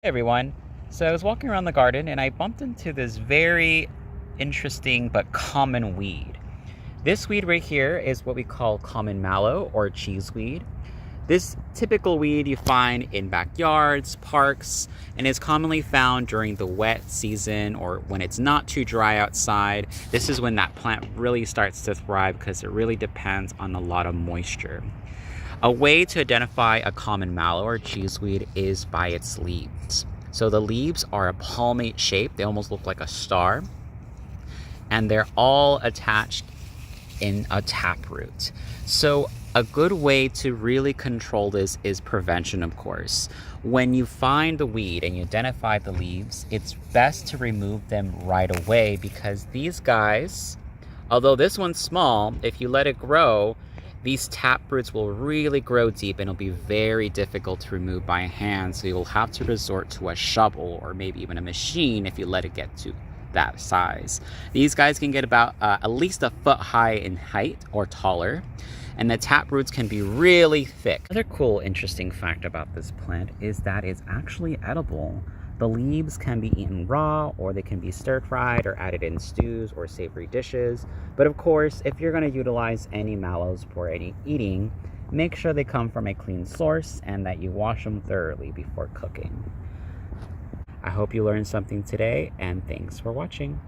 Hey everyone. So I was walking around the garden and I bumped into this very interesting but common weed. This weed right here is what we call common mallow or cheeseweed. This typical weed you find in backyards, parks, and is commonly found during the wet season or when it's not too dry outside. This is when that plant really starts to thrive because it really depends on a lot of moisture. A way to identify a common mallow or cheeseweed is by its leaves. So the leaves are a palmate shape, they almost look like a star, and they're all attached in a taproot. So a good way to really control this is prevention, of course. When you find the weed and you identify the leaves, it's best to remove them right away because these guys, although this one's small, if you let it grow, these taproots will really grow deep and it'll be very difficult to remove by hand. So you'll have to resort to a shovel or maybe even a machine if you let it get to that size. These guys can get about at least a foot high in height or taller, and the taproots can be really thick. Another cool, interesting fact about this plant is that it's actually edible. The leaves can be eaten raw, or they can be stir-fried or added in stews or savory dishes. But of course, if you're going to utilize any mallows for any eating, make sure they come from a clean source and that you wash them thoroughly before cooking. I hope you learned something today, and thanks for watching.